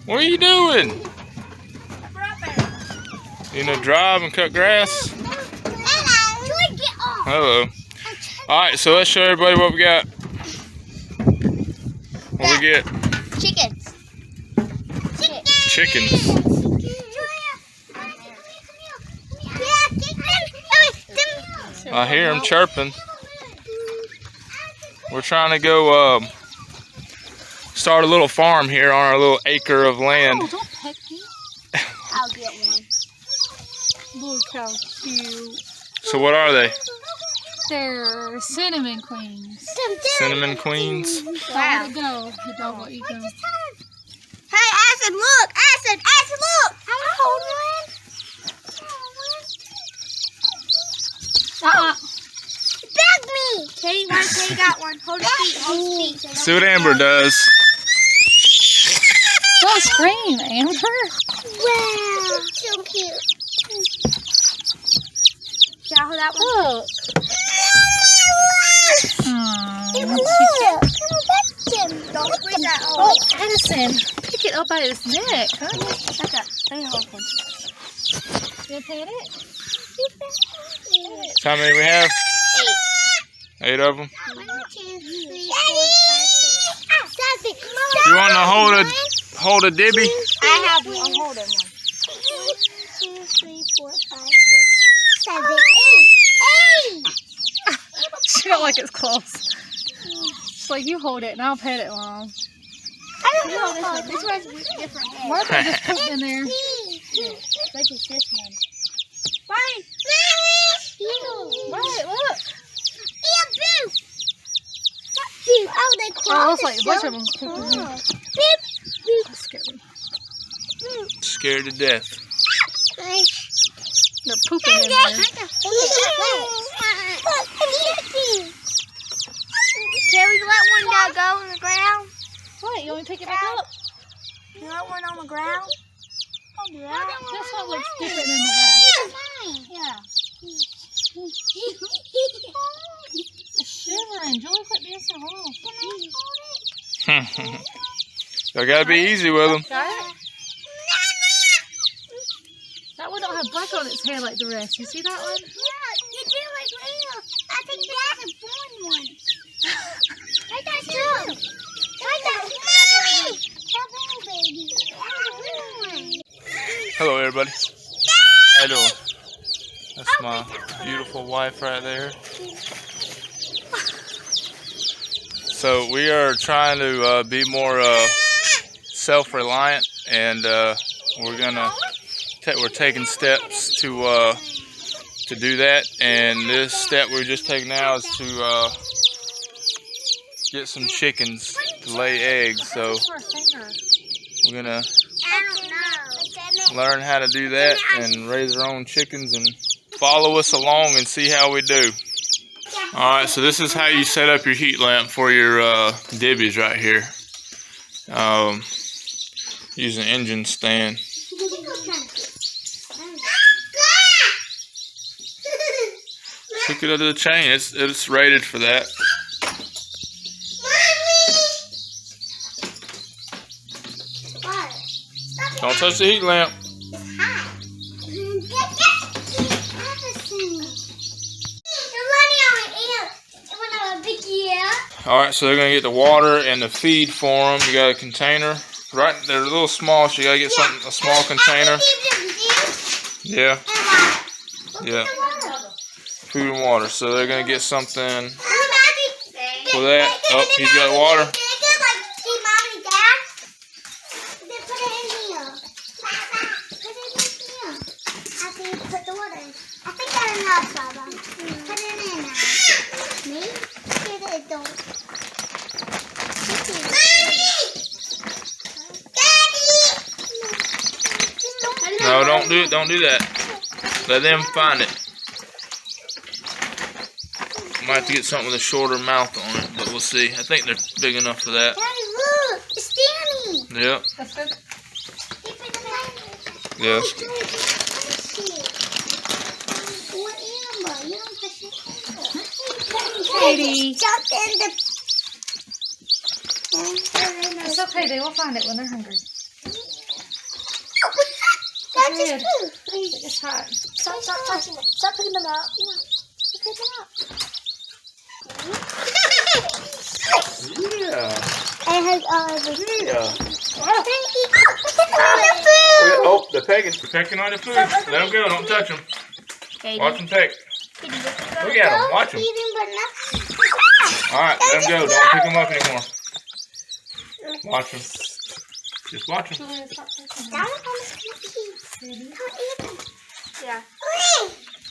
What are you doing? You gonna drive and cut grass? Hello. Alright, so let's show everybody what we got. What we get? Chickens. Chickens. I hear them chirping. We're trying to go start a little farm here on our little acre of land. Oh, don't peck me. I'll get one. Look how cute. So what are they? They're cinnamon queens. Cinnamon queens? Wow. Let it go. The dog will eat them. Hey, Acid, look! Acid, look! I want to hold one. Beg me! Katie got one. Hold his feet, See what Amber does. Don't scream, Amber. Wow, so cute. Can I hold that one? Look. Don't squeeze that. Oh, Edison, pick it up by his neck, huh? Let me hold one. You pet it? How many we have? 8. 8 of them. 1, 2, 3, 4, 5, 6. You want to hold a dibby? I have one. I'm holding one. 1, 2, 3, 4, 5, 6, 7, 8. 8! She don't like it's close. She's like, you hold it and I'll pet it, Mom. I don't know this one. This one's different head. Martha just put it in there. Look at this one. Bye. Right, look. Oh, they Oh, close. it's like a bunch of them. That's scary. Scared to death. They're pooping in there. Can we let one go on the ground? What, you want me to pick it back up? You let one on the ground? I'll do that. This one looks different than the rest. Yeah. It's shivering. Julie, quit being so rough. So gotta be easy with them. Got it? That one don't have black on its head like the rest. You see that one? Yeah, you do like real. I think that's a born one. Like that too. Like that. Baby. Hello everybody. How you doing? That's my beautiful wife right there. So we are trying to be more self-reliant, and we're taking steps to do that. And this step we're just taking now is to get some chickens to lay eggs. So we're gonna learn how to do that and raise our own chickens, and follow us along and see how we do. Alright, so this is how you set up your heat lamp for your dibbies right here. Use an engine stand. Hook it up to the chain. It's rated for that. Don't touch the heat lamp. Alright, so they're going to get the water and the feed for them. You got a container. Right, they're a little small, so you got to get a small container. Yeah. Yeah. Food and water. So they're going to get something for that. Oh, he's got water. No, don't do it. Don't do that. Let them find it. Might have to get something with a shorter mouth on it, but we'll see. I think they're big enough for that. Daddy, look! It's Danny! Yep. Yes. Katie. Jumped in the... It's okay. They will find it when they're hungry. That's his food. It's hot. Stop touching it. Stop picking them up. Pick them up. Yeah. It has all of it. Yeah. The food. Oh, they're pecking. They're pecking on the food. Let them go. Don't touch them. Watch them peck. Look at them. Watch them. Alright, let them go. Don't pick them up anymore. Watch them. Just watch them. Yeah.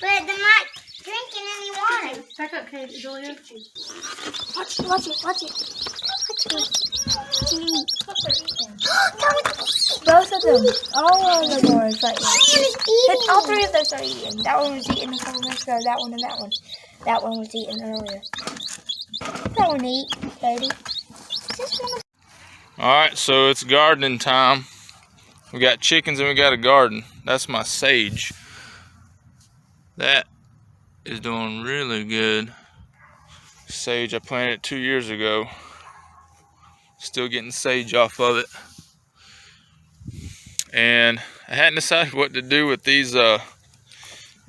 But they're not drinking any water. Back up, Katie, Julia. Watch it. Watch it. Both of them. All of them are right now. All three of those are eating. That one was eating a couple minutes ago. That one and that one. That one was eating earlier. That one eat, Katie. Alright, so it's gardening time. We got chickens and we got a garden. That's my sage. That is doing really good. Sage, I planted 2 years ago. Still getting sage off of it. And I hadn't decided what to do with these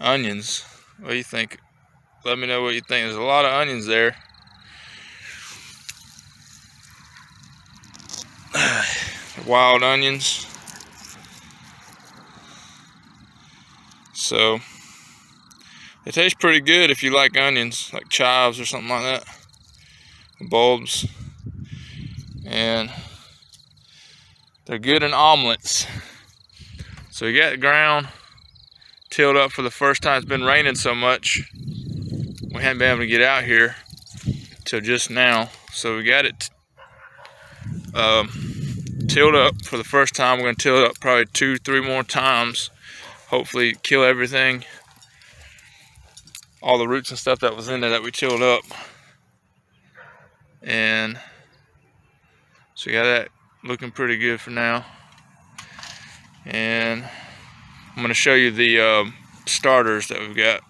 onions. What do you think? Let me know what you think. There's a lot of onions there. Wild onions. So they taste pretty good if you like onions, like chives or something like that. Bulbs. And they're good in omelets. So we got the ground tilled up for the first time. It's been raining so much. We haven't been able to get out here till just now. So we got it tilled up for the first time. We're going to till it up probably 2-3 more times. Hopefully kill everything. All the roots and stuff that was in there that we tilled up. And so we got that looking pretty good for now. And I'm going to show you the starters that we've got.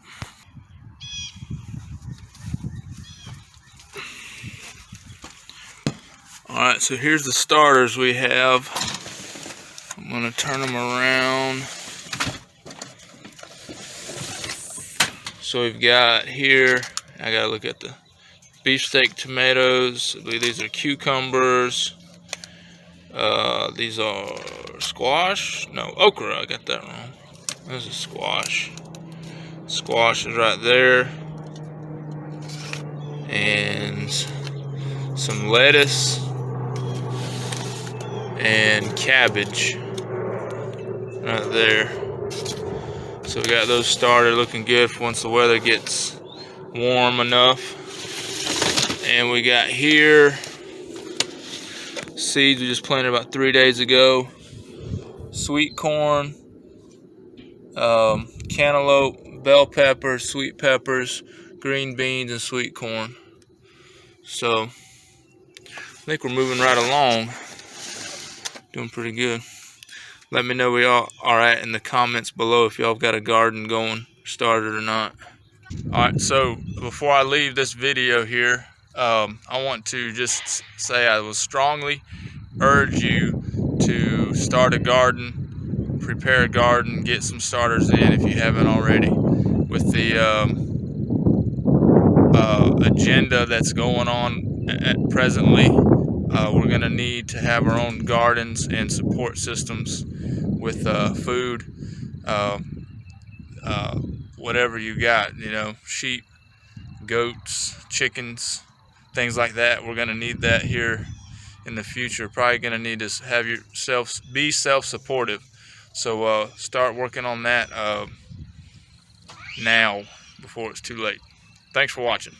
Alright, so here's the starters we have. I'm going to turn them around. So we've got here, I got to look at the beefsteak tomatoes. I believe these are cucumbers. These are squash. No, okra. I got that wrong. This is squash. Squash is right there. And some lettuce. And cabbage. Right there. So we got those started looking good for once the weather gets warm enough. And we got here seeds we just planted about 3 days ago. Sweet corn, cantaloupe, bell peppers, sweet peppers, green beans, and sweet corn. So I think we're moving right along. Doing pretty good. Let me know where y'all are at in the comments below if y'all got a garden going, started or not. Alright, so before I leave this video here, I want to just say I will strongly urge you to start a garden, prepare a garden, get some starters in if you haven't already. With the agenda that's going on presently, we're going to need to have our own gardens and support systems with food, whatever you got, you know, sheep, goats, chickens, things like that. We're going to need that here in the future. Probably going to need to have yourself be self-supportive. So start working on that now before it's too late. Thanks for watching.